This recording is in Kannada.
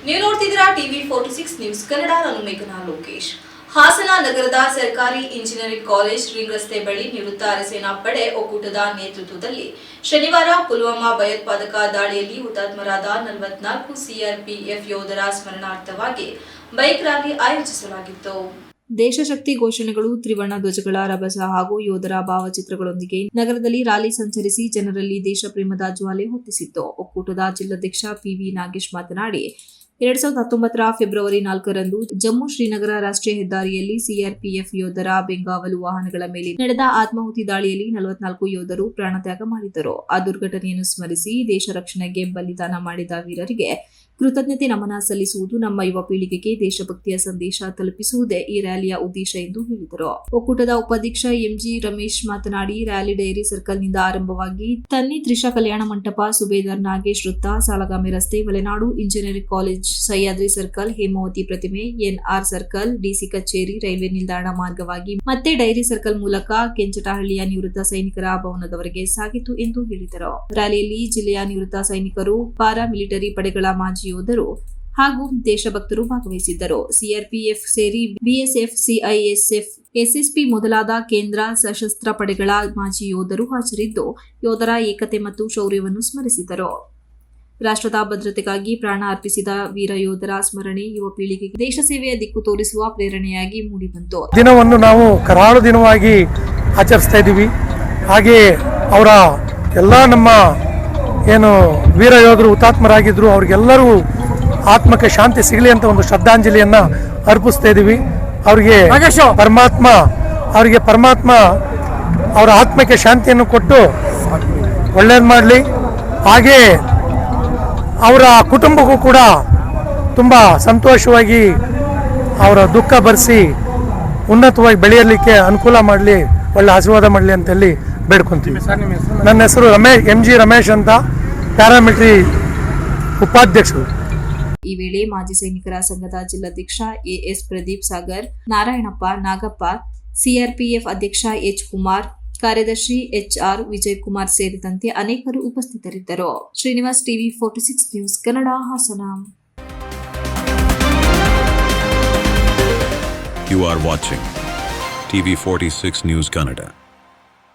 ನೀವು ನೋಡ್ತಿದ್ದೀರಾ ಟಿವಿ 46 ನ್ಯೂಸ್ ಕನ್ನಡ. ನಾನು ಮೇಘನಾ ಲೋಕೇಶ್. ಹಾಸನ ನಗರದ ಸರ್ಕಾರಿ ಇಂಜಿನಿಯರಿಂಗ್ ಕಾಲೇಜ್ ರಿಂಗ್ ರಸ್ತೆ ಬಳಿ ನಿವೃತ್ತ ಅರೆಸೇನಾ ಪಡೆ ಒಕ್ಕೂಟದ ನೇತೃತ್ವದಲ್ಲಿ ಶನಿವಾರ ಪುಲ್ವಾಮಾ ಭಯೋತ್ಪಾದಕ ದಾಳಿಯಲ್ಲಿ ಹುತಾತ್ಮರಾದ 44 ಸಿಆರ್ಪಿಎಫ್ ಯೋಧರ ಸ್ಮರಣಾರ್ಥವಾಗಿ ಬೈಕ್ ರ್ಯಾಲಿ ಆಯೋಜಿಸಲಾಗಿತ್ತು. ದೇಶಶಕ್ತಿ ಘೋಷಣೆಗಳು, ತ್ರಿವರ್ಣ ಧ್ವಜಗಳ ರಭಸ ಹಾಗೂ ಯೋಧರ ಭಾವಚಿತ್ರಗಳೊಂದಿಗೆ ನಗರದಲ್ಲಿ ರ್ಯಾಲಿ ಸಂಚರಿಸಿ ಜನರಲ್ಲಿ ದೇಶಪ್ರೇಮದ ಜ್ವಾಲೆ ಹೊತ್ತಿಸಿತ್ತು. ಒಕ್ಕೂಟದ ಜಿಲ್ಲಾಧ್ಯಕ್ಷ ಪಿವಿ ನಾಗೇಶ್ ಮಾತನಾಡಿ, 2019 ಫೆಬ್ರವರಿ 4ರಂದು ಜಮ್ಮು ಶ್ರೀನಗರ ರಾಷ್ಟ್ರೀಯ ಹೆದ್ದಾರಿಯಲ್ಲಿ ಸಿಆರ್ಪಿಎಫ್ ಯೋಧರ ಬೆಂಗಾವಲು ವಾಹನಗಳ ಮೇಲೆ ನಡೆದ ಆತ್ಮಾಹುತಿ ದಾಳಿಯಲ್ಲಿ 44 ಯೋಧರು ಪ್ರಾಣತ್ಯಾಗ ಮಾಡಿದ್ದರು. ಆ ದುರ್ಘಟನೆಯನ್ನು ಸ್ಮರಿಸಿ ದೇಶ ರಕ್ಷಣೆಗೆ ಬಲಿದಾನ ಮಾಡಿದ ವೀರರಿಗೆ ಕೃತಜ್ಞತೆ ನಮನ ಸಲ್ಲಿಸುವುದು, ನಮ್ಮ ಯುವ ಪೀಳಿಗೆಗೆ ದೇಶಭಕ್ತಿಯ ಸಂದೇಶ ತಲುಪಿಸುವುದೇ ಈ ರ್ಯಾಲಿಯ ಉದ್ದೇಶ ಎಂದು ಹೇಳಿದರು. ಒಕ್ಕೂಟದ ಉಪಾಧ್ಯಕ್ಷ ಎಂಜಿ ರಮೇಶ್ ಮಾತನಾಡಿ, ರ್ಯಾಲಿ ಡೈರಿ ಸರ್ಕಲ್ನಿಂದ ಆರಂಭವಾಗಿ ತನ್ನಿ ತ್ರಿಷಾ ಕಲ್ಯಾಣ ಮಂಟಪ, ಸುಬೇದಾರ್ ನಾಗೇಶ್ ವೃತ್ತ, ಸಾಲಗಾಮೆ ರಸ್ತೆ, Malnad engineering college, Sahyadri circle, Hemavathi ಪ್ರತಿಮೆ, ಎನ್ಆರ್ ಸರ್ಕಲ್, ಡಿಸಿ ಕಚೇರಿ, ರೈಲ್ವೆ ನಿಲ್ದಾಣ ಮಾರ್ಗವಾಗಿ ಮತ್ತೆ ಡೈರಿ ಸರ್ಕಲ್ ಮೂಲಕ ಕೆಂಚಟಹಳ್ಳಿಯ ನಿವೃತ್ತ ಸೈನಿಕರ ಭವನದವರೆಗೆ ಸಾಗಿತು ಎಂದು ಹೇಳಿದರು. ರ್ಯಾಲಿಯಲ್ಲಿ ಜಿಲ್ಲೆಯ ನಿವೃತ್ತ ಸೈನಿಕರು, ಪಾರಾ ಮಿಲಿಟರಿ ಪಡೆಗಳ ಮಾಜಿ ಯೋಧರು ಹಾಗೂ ದೇಶಭಕ್ತರು ಭಾಗವಹಿಸಿದ್ದರು. ಸಿಆರ್ಪಿಎಫ್ ಸೇರಿ ಬಿಎಸ್ಎಫ್, ಸಿಐಎಸ್ಎಫ್, ಎಸ್ಎಸ್ಪಿ ಮೊದಲಾದ ಕೇಂದ್ರ ಸಶಸ್ತ್ರ ಪಡೆಗಳ ಮಾಜಿ ಯೋಧರು ಹಾಜರಿದ್ದು ಯೋಧರ ಏಕತೆ ಮತ್ತು ಶೌರ್ಯವನ್ನು ಸ್ಮರಿಸಿದರು. ರಾಷ್ಟ್ರದ ಭದ್ರತೆಗಾಗಿ ಪ್ರಾಣ ಅರ್ಪಿಸಿದ ವೀರ ಯೋಧರ ಸ್ಮರಣೆ ಯುವ ಪೀಳಿಗೆಗೆ ದೇಶ ಸೇವೆಯ ದಿಕ್ಕು ತೋರಿಸುವ ಪ್ರೇರಣೆಯಾಗಿ ಮೂಡಿಬಂತು. ದಿನವನ್ನು ನಾವು ಕರಾಳು ದಿನವಾಗಿ ಆಚರಿಸ್ತಾ ಇದ್ದೀವಿ. ಹಾಗೆ ಅವರ ಎಲ್ಲ ನಮ್ಮ ಏನು ವೀರ ಯೋಧರು ಹುತಾತ್ಮರಾಗಿದ್ರು ಅವ್ರಿಗೆಲ್ಲರೂ ಆತ್ಮಕ್ಕೆ ಶಾಂತಿ ಸಿಗಲಿ ಅಂತ ಒಂದು ಶ್ರದ್ಧಾಂಜಲಿಯನ್ನ ಅರ್ಪಿಸ್ತಾ ಇದ್ದೀವಿ. ಅವರಿಗೆ ಪರಮಾತ್ಮ ಅವರ ಆತ್ಮಕ್ಕೆ ಶಾಂತಿಯನ್ನು ಕೊಟ್ಟು ಒಳ್ಳೇದು ಮಾಡಲಿ. ಹಾಗೆ ಅವರ ಕುಟುಂಬಕ್ಕೂ ಕೂಡ ತುಂಬ ಸಂತೋಷವಾಗಿ ಅವರ ದುಃಖ ಭರಿಸಿ ಉನ್ನತವಾಗಿ ಬೆಳೆಯಲಿಕ್ಕೆ ಅನುಕೂಲ ಮಾಡಲಿ, ಒಳ್ಳೆ ಆಶೀರ್ವಾದ ಮಾಡಲಿ ಅಂತೇಳಿ ಬೇಡ್ಕೊಂತೀವಿ. ನನ್ನ ಹೆಸರು ಎಂಜಿ ರಮೇಶ್ ಅಂತ, ಪ್ಯಾರಾಮಿಲಿಟರಿ ಉಪಾಧ್ಯಕ್ಷರು. ಈ ವೇಳೆ ಮಾಜಿ ಸೈನಿಕರ ಸಂಘದ ಜಿಲ್ಲಾಧ್ಯಕ್ಷ ಎಎಸ್ ಪ್ರದೀಪ್ ಸಾಗರ್, ನಾರಾಯಣಪ್ಪ, ನಾಗಪ್ಪ, ಸಿಆರ್ಪಿಎಫ್ ಅಧ್ಯಕ್ಷ ಎಚ್ ಕುಮಾರ್, ಕಾರ್ಯದರ್ಶಿ ಎಚ್ಆರ್ ವಿಜಯಕುಮಾರ್ ಸೇರಿದಂತೆ ಅನೇಕರು ಉಪಸ್ಥಿತರಿದ್ದರು. Srinivas, TV 46 news Kannada, Hassan. You are watching TV 46 News Kannada.